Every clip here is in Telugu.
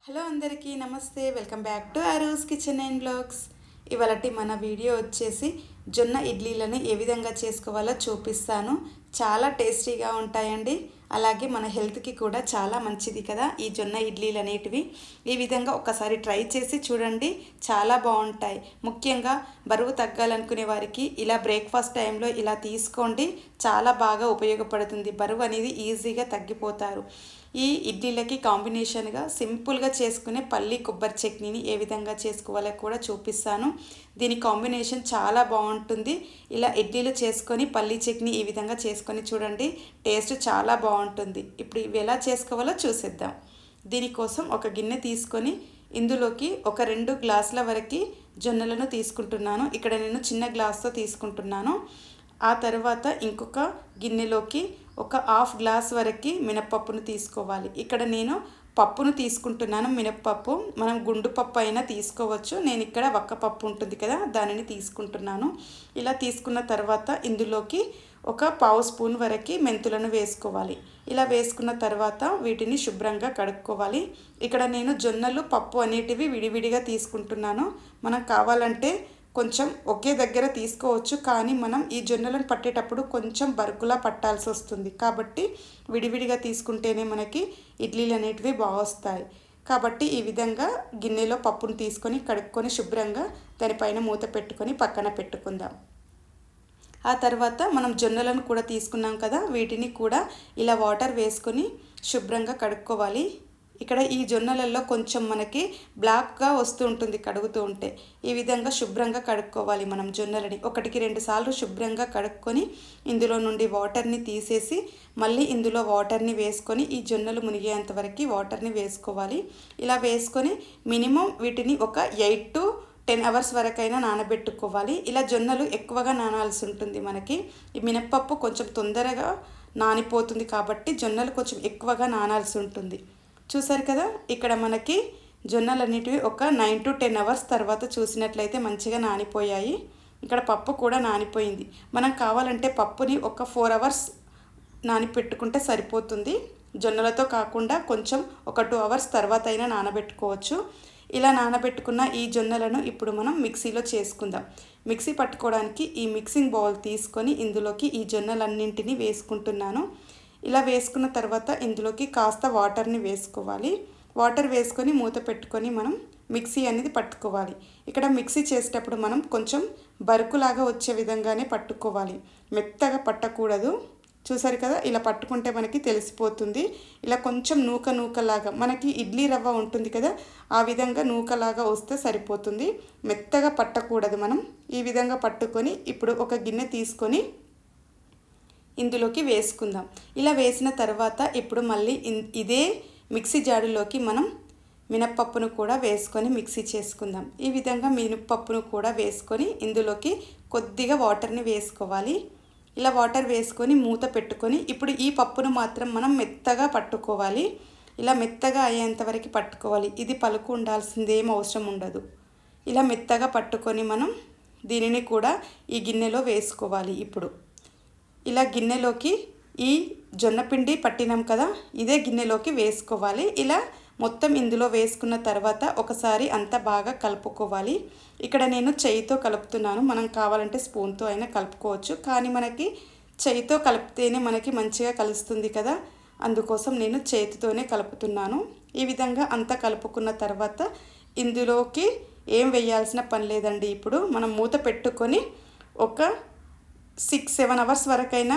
హలో అందరికీ నమస్తే. Welcome back to Aru's kitchen and blogs. ఇవాళటి మన వీడియో వచ్చేసి జొన్న ఇడ్లీలను ఏ విధంగా చేసుకోవాలో చూపిస్తాను. చాలా టేస్టీగా ఉంటాయండి. అలాగే మన హెల్త్కి కూడా చాలా మంచిది కదా ఈ జొన్న ఇడ్లీలు అనేటివి. ఈ విధంగా ఒకసారి ట్రై చేసి చూడండి, చాలా బాగుంటాయి. ముఖ్యంగా బరువు తగ్గాలనుకునే వారికి ఇలా బ్రేక్ఫాస్ట్ టైంలో ఇలా తీసుకోండి, చాలా బాగా ఉపయోగపడుతుంది. బరువు అనేది ఈజీగా తగ్గిపోతారు. ఈ ఇడ్లీలకి కాంబినేషన్గా సింపుల్గా చేసుకునే పల్లి కొబ్బరి చట్నీని ఏ విధంగా చేసుకోవాలో కూడా చూపిస్తాను. దీని కాంబినేషన్ చాలా బాగుంటుంది. ఇలా ఇడ్లీలు చేసుకొని పల్లి చట్నీ ఈ విధంగా చేసుకొని చూడండి, టేస్ట్ చాలా బాగుంటుంది. ఇప్పుడు ఇవి ఎలా చేసుకోవాలో చూసేద్దాం. దీనికోసం ఒక గిన్నె తీసుకొని ఇందులోకి ఒక 2 గ్లాసుల వరకు జొన్నలను తీసుకుంటున్నాను. ఇక్కడ నేను చిన్న గ్లాస్తో తీసుకుంటున్నాను. ఆ తర్వాత ఇంకొక గిన్నెలోకి ఒక హాఫ్ గ్లాస్ వరకు మినప్పప్పును తీసుకోవాలి. ఇక్కడ నేను పప్పును తీసుకుంటున్నాను. మినప్పప్పు మనం గుండు పప్పు అయినా తీసుకోవచ్చు. నేను ఇక్కడ వక్కపప్పు ఉంటుంది కదా, దానిని తీసుకుంటున్నాను. ఇలా తీసుకున్న తర్వాత ఇందులోకి ఒక పావు స్పూన్ వరకు మెంతులను వేసుకోవాలి. ఇలా వేసుకున్న తర్వాత వీటిని శుభ్రంగా కడుక్కోవాలి. ఇక్కడ నేను జొన్నలు పప్పు అనేటివి విడివిడిగా తీసుకుంటున్నాను. మనం కావాలంటే కొంచెం ఒకే దగ్గర తీసుకోవచ్చు, కానీ మనం ఈ జొన్నలను పట్టేటప్పుడు కొంచెం బరుకులా పట్టాల్సి వస్తుంది. కాబట్టి విడివిడిగా తీసుకుంటేనే మనకి ఇడ్లీలు అనేటివి బాగా వస్తాయి. కాబట్టి ఈ విధంగా గిన్నెలో పప్పును తీసుకొని కడుక్కొని శుభ్రంగా దానిపైన మూత పెట్టుకొని పక్కన పెట్టుకుందాం. ఆ తర్వాత మనం జొన్నలను కూడా తీసుకున్నాం కదా, వీటిని కూడా ఇలా వాటర్ వేసుకొని శుభ్రంగా కడుక్కోవాలి. ఇక్కడ ఈ జొన్నలలో కొంచెం మనకి బ్లాక్గా వస్తూ ఉంటుంది కడుగుతూ ఉంటే. ఈ విధంగా శుభ్రంగా కడుక్కోవాలి మనం జొన్నలని. 1-2 సార్లు శుభ్రంగా కడుక్కొని ఇందులో నుండి వాటర్ని తీసేసి మళ్ళీ ఇందులో వాటర్ని వేసుకొని ఈ జొన్నలు మునిగేంత వరకు వాటర్ని వేసుకోవాలి. ఇలా వేసుకొని మినిమం వీటిని ఒక 8 to 10 అవర్స్ వరకైనా నానబెట్టుకోవాలి. ఇలా జొన్నలు ఎక్కువగా నానాల్సి ఉంటుంది మనకి. ఈ మినప్పప్పు కొంచెం తొందరగా నానిపోతుంది కాబట్టి జొన్నలు కొంచెం ఎక్కువగా నానాల్సి ఉంటుంది. చూసారు కదా, ఇక్కడ మనకి జొన్నలు అనేటివి ఒక 9 to 10 అవర్స్ తర్వాత చూసినట్లయితే మంచిగా నానిపోయాయి. ఇక్కడ పప్పు కూడా నానిపోయింది. మనం కావాలంటే పప్పుని ఒక 4 అవర్స్ నానిపెట్టుకుంటే సరిపోతుంది. జొన్నలతో కాకుండా కొంచెం ఒక 2 అవర్స్ తర్వాత అయినా నానబెట్టుకోవచ్చు. ఇలా నానబెట్టుకున్న ఈ జొన్నలను ఇప్పుడు మనం మిక్సీలో చేసుకుందాం. మిక్సీ పట్టుకోవడానికి ఈ మిక్సింగ్ బౌల్ తీసుకొని ఇందులోకి ఈ జొన్నలన్నింటినీ వేసుకుంటున్నాను. ఇలా వేసుకున్న తర్వాత ఇందులోకి కాస్త వాటర్ని వేసుకోవాలి. వాటర్ వేసుకొని మూత పెట్టుకొని మనం మిక్సీ అనేది పట్టుకోవాలి. ఇక్కడ మిక్సీ చేసేటప్పుడు మనం కొంచెం బరుకులాగా వచ్చే విధంగానే పట్టుకోవాలి, మెత్తగా పట్టకూడదు. చూసారు కదా, ఇలా పట్టుకుంటే మనకి తెలిసిపోతుంది. ఇలా కొంచెం నూకలాగా మనకి ఇడ్లీ రవ్వ ఉంటుంది కదా, ఆ విధంగా నూకలాగా వస్తే సరిపోతుంది. మెత్తగా పట్టకూడదు. మనం ఈ విధంగా పట్టుకొని ఇప్పుడు ఒక గిన్నె తీసుకొని ఇందులోకి వేసుకుందాం. ఇలా వేసిన తర్వాత ఇప్పుడు మళ్ళీ ఇదే మిక్సీ జాడులోకి మనం మినప్పప్పును కూడా వేసుకొని మిక్సీ చేసుకుందాం. ఈ విధంగా మినప్పప్పును కూడా వేసుకొని ఇందులోకి కొద్దిగా వాటర్ని వేసుకోవాలి. ఇలా వాటర్ వేసుకొని మూత పెట్టుకొని ఇప్పుడు ఈ పప్పును మాత్రం మనం మెత్తగా పట్టుకోవాలి. ఇలా మెత్తగా అయ్యేంతవరకు పట్టుకోవాలి. ఇది పలుకు ఉండాల్సిందేం అవసరం ఉండదు. ఇలా మెత్తగా పట్టుకొని మనం దీనిని కూడా ఈ గిన్నెలో వేసుకోవాలి. ఇప్పుడు ఇలా గిన్నెలోకి ఈ జొన్నపిండి పట్టినాం కదా, ఇదే గిన్నెలోకి వేసుకోవాలి. ఇలా మొత్తం ఇందులో వేసుకున్న తర్వాత ఒకసారి అంతా బాగా కలుపుకోవాలి. ఇక్కడ నేను చేయితో కలుపుతున్నాను. మనం కావాలంటే స్పూన్తో అయినా కలుపుకోవచ్చు, కానీ మనకి చేయితో కలిపితేనే మనకి మంచిగా కలుస్తుంది కదా, అందుకోసం నేను చేతితోనే కలుపుతున్నాను. ఈ విధంగా అంతా కలుపుకున్న తర్వాత ఇందులోకి ఏం వేయాల్సిన పని లేదండి. ఇప్పుడు మనం మూత పెట్టుకొని ఒక 6-7 అవర్స్ వరకైనా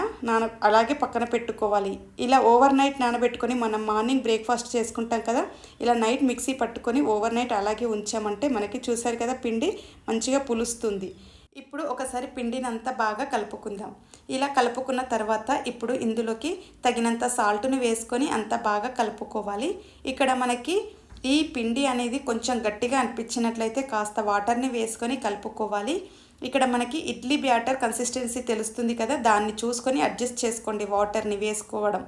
అలాగే పక్కన పెట్టుకోవాలి. ఇలా ఓవర్ నైట్ నానబెట్టుకొని మనం మార్నింగ్ బ్రేక్ఫాస్ట్ చేసుకుంటాం కదా, ఇలా నైట్ మిక్సీ పట్టుకొని ఓవర్ నైట్ అలాగే ఉంచామంటే మనకి చూసారు కదా పిండి మంచిగా పులుస్తుంది. ఇప్పుడు ఒకసారి పిండిని అంతా బాగా కలుపుకుందాం. ఇలా కలుపుకున్న తర్వాత ఇప్పుడు ఇందులోకి తగినంత సాల్ట్ని వేసుకొని అంతా బాగా కలుపుకోవాలి. ఇక్కడ మనకి ఈ పిండి అనేది కొంచెం గట్టిగా అనిపించినట్లయితే కాస్త వాటర్ని వేసుకొని కలుపుకోవాలి. ఇక్కడ మనకి ఇడ్లీ బ్యాటర్ కన్సిస్టెన్సీ తెలుస్తుంది కదా, దాన్ని చూసుకొని అడ్జస్ట్ చేసుకోండి వాటర్ని వేసుకోవడం.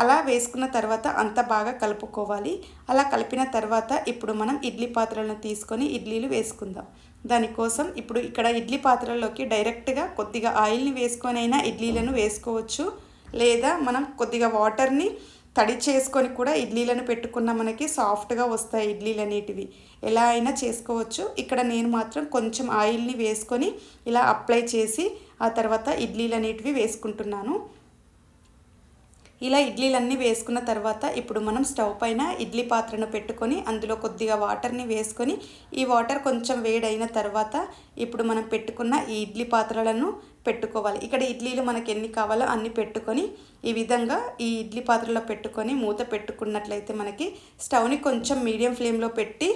అలా వేసుకున్న తర్వాత అంత బాగా కలుపుకోవాలి. అలా కలిపిన తర్వాత ఇప్పుడు మనం ఇడ్లీ పాత్రలను తీసుకొని ఇడ్లీలు వేసుకుందాం. దానికోసం ఇప్పుడు ఇక్కడ ఇడ్లీ పాత్రలోకి డైరెక్ట్గా కొద్దిగా ఆయిల్ని వేసుకొని అయినా ఇడ్లీలను వేసుకోవచ్చు, లేదా మనం కొద్దిగా వాటర్ని తడి చేసుకొని కూడా ఇడ్లీలను పెట్టుకున్న మనకి సాఫ్ట్గా వస్తాయి ఇడ్లీలు అనేటివి. ఎలా అయినా చేసుకోవచ్చు. ఇక్కడ నేను మాత్రం కొంచెం ఆయిల్ని వేసుకొని ఇలా అప్లై చేసి ఆ తర్వాత ఇడ్లీలు అనేటివి వేసుకుంటున్నాను. ఇలా ఇడ్లీలన్నీ వేసుకున్న తర్వాత ఇప్పుడు మనం స్టవ్ పైన ఇడ్లీ పాత్రను పెట్టుకొని అందులో కొద్దిగా వాటర్ని వేసుకొని ఈ వాటర్ కొంచెం వేడైన తర్వాత ఇప్పుడు మనం పెట్టుకున్న ఈ ఇడ్లీ పాత్రలను పెట్టుకోవాలి. ఇక్కడ ఇడ్లీలు మనకి ఎన్ని కావాలో అన్ని పెట్టుకొని ఈ విధంగా ఈ ఇడ్లీ పాత్రలో పెట్టుకొని మూత పెట్టుకున్నట్లయితే మనకి స్టవ్ని కొంచెం మీడియం ఫ్లేమ్లో పెట్టి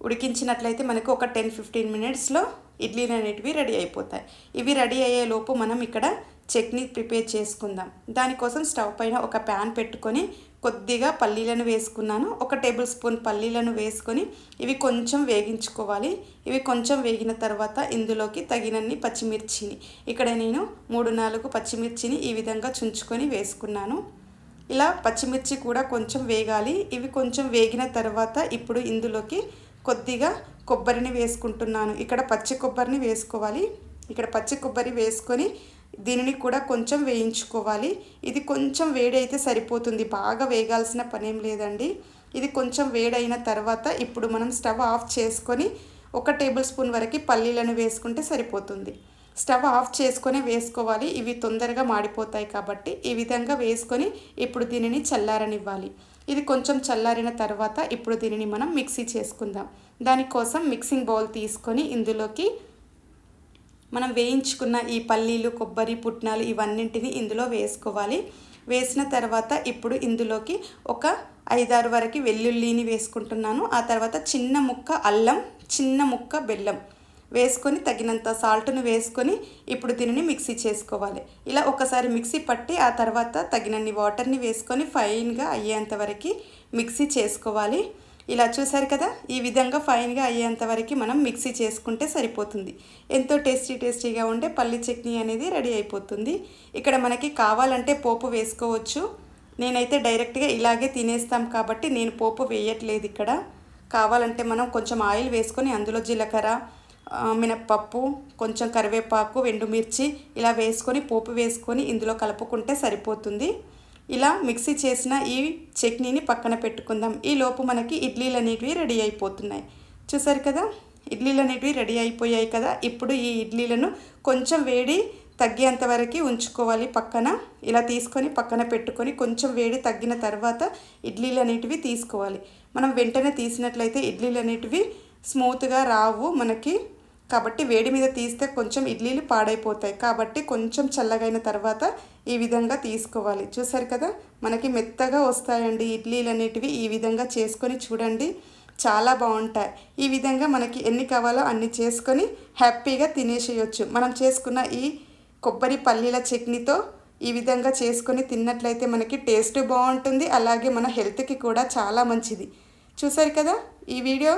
ఉడికించినట్లయితే మనకు ఒక 10-15 మినిట్స్లో ఇడ్లీలు అనేటివి రెడీ అయిపోతాయి. ఇవి రెడీ అయ్యే లోపు మనం ఇక్కడ చట్నీ ప్రిపేర్ చేసుకుందాం. దానికోసం స్టవ్ పైన ఒక ప్యాన్ పెట్టుకొని కొద్దిగా పల్లీలను వేసుకున్నాను. 1 టేబుల్ స్పూన్ పల్లీలను వేసుకొని ఇవి కొంచెం వేగించుకోవాలి. ఇవి కొంచెం వేగిన తర్వాత ఇందులోకి తగినన్ని పచ్చిమిర్చిని ఇక్కడ నేను 3-4 పచ్చిమిర్చిని ఈ విధంగా చుంచుకొని వేసుకున్నాను. ఇలా పచ్చిమిర్చి కూడా కొంచెం వేగాలి. ఇవి కొంచెం వేగిన తర్వాత ఇప్పుడు ఇందులోకి కొద్దిగా కొబ్బరిని వేసుకుంటున్నాను. ఇక్కడ పచ్చి కొబ్బరిని వేసుకోవాలి. ఇక్కడ పచ్చి కొబ్బరి వేసుకొని దీనిని కూడా కొంచెం వేయించుకోవాలి. ఇది కొంచెం వేడైతే సరిపోతుంది, బాగా వేగాల్సిన పనేం లేదండి. ఇది కొంచెం వేడైన తర్వాత ఇప్పుడు మనం స్టవ్ ఆఫ్ చేసుకొని 1 టేబుల్ స్పూన్ వరకు పల్లీలను వేసుకుంటే సరిపోతుంది. స్టవ్ ఆఫ్ చేసుకొని వేసుకోవాలి, ఇవి తొందరగా మాడిపోతాయి కాబట్టి. ఈ విధంగా వేసుకొని ఇప్పుడు దీనిని చల్లారనివ్వాలి. ఇది కొంచెం చల్లారిన తర్వాత ఇప్పుడు దీనిని మనం మిక్సీ చేసుకుందాం. దానికోసం మిక్సింగ్ బౌల్ తీసుకొని ఇందులోకి మనం వేయించుకున్న ఈ పల్లీలు, కొబ్బరి, పుట్నాలు ఇవన్నింటిని ఇందులో వేసుకోవాలి. వేసిన తర్వాత ఇప్పుడు ఇందులోకి ఒక 5-6 వరకు వెల్లుల్లిని వేసుకుంటున్నాను. ఆ తర్వాత చిన్న ముక్క అల్లం, చిన్న ముక్క బెల్లం వేసుకొని తగినంత సాల్ట్ను వేసుకొని ఇప్పుడు దీనిని మిక్సీ చేసుకోవాలి. ఇలా ఒకసారి మిక్సీ పట్టి ఆ తర్వాత తగినన్ని వాటర్ని వేసుకొని ఫైన్గా అయ్యేంత వరకు మిక్సీ చేసుకోవాలి. ఇలా చూసారు కదా, ఈ విధంగా ఫైన్గా అయ్యేంత వరకు మనం మిక్సీ చేసుకుంటే సరిపోతుంది. ఎంతో టేస్టీగా ఉండే పల్లి చట్నీ అనేది రెడీ అయిపోతుంది. ఇక్కడ మనకి కావాలంటే పోపు వేసుకోవచ్చు. నేనైతే డైరెక్ట్గా ఇలాగే తినేస్తాం కాబట్టి నేను పోపు వేయట్లేదు. ఇక్కడ కావాలంటే మనం కొంచెం ఆయిల్ వేసుకొని అందులో జీలకర్ర, మినప్పప్పు, కొంచెం కరివేపాకు, ఎండుమిర్చి ఇలా వేసుకొని పోపు వేసుకొని ఇందులో కలుపుకుంటే సరిపోతుంది. ఇలా మిక్సీ చేసిన ఈ చట్నీని పక్కన పెట్టుకుందాం. ఈ లోపు మనకి ఇడ్లీలు అనేటివి రెడీ అయిపోతున్నాయి. చూసారు కదా, ఇడ్లీలు అనేటివి రెడీ అయిపోయాయి కదా. ఇప్పుడు ఈ ఇడ్లీలను కొంచెం వేడి తగ్గేంత వరకు ఉంచుకోవాలి పక్కన. ఇలా తీసుకొని పక్కన పెట్టుకొని కొంచెం వేడి తగ్గిన తర్వాత ఇడ్లీలు అనేటివి తీసుకోవాలి. మనం వెంటనే తీసినట్లయితే ఇడ్లీలు అనేటివి స్మూత్గా రావు మనకి. కాబట్టి వేడి మీద తీస్తే కొంచెం ఇడ్లీలు పాడైపోతాయి. కాబట్టి కొంచెం చల్లగైన తర్వాత ఈ విధంగా తీసుకోవాలి. చూసారు కదా, మనకి మెత్తగా వస్తాయండి ఇడ్లీలు అనేటివి. ఈ విధంగా చేసుకొని చూడండి, చాలా బాగుంటాయి. ఈ విధంగా మనకి ఎన్ని కావాలో అన్ని చేసుకొని హ్యాపీగా తినేసేయచ్చు. మనం చేసుకున్న ఈ కొబ్బరి పల్లీల చట్నీతో ఈ విధంగా చేసుకొని తిన్నట్లయితే మనకి టేస్ట్ బాగుంటుంది, అలాగే మన హెల్త్కి కూడా చాలా మంచిది. చూసారు కదా, ఈ వీడియో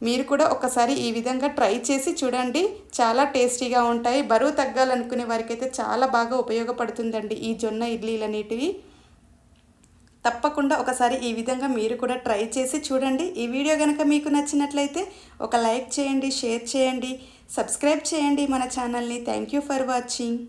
మీరు కూడా ఒకసారి ఈ విధంగా ట్రై చేసి చూడండి, చాలా టేస్టీగా ఉంటాయి. బరువు తగ్గాలనుకునే వారికైతే చాలా బాగా ఉపయోగపడుతుందండి ఈ జొన్న ఇడ్లీలు అనేటివి. తప్పకుండా ఒకసారి ఈ విధంగా మీరు కూడా ట్రై చేసి చూడండి. ఈ వీడియో కనుక మీకు నచ్చినట్లయితే ఒక లైక్ చేయండి, షేర్ చేయండి, సబ్స్క్రైబ్ చేయండి మన ఛానల్ని. Thank you for watching.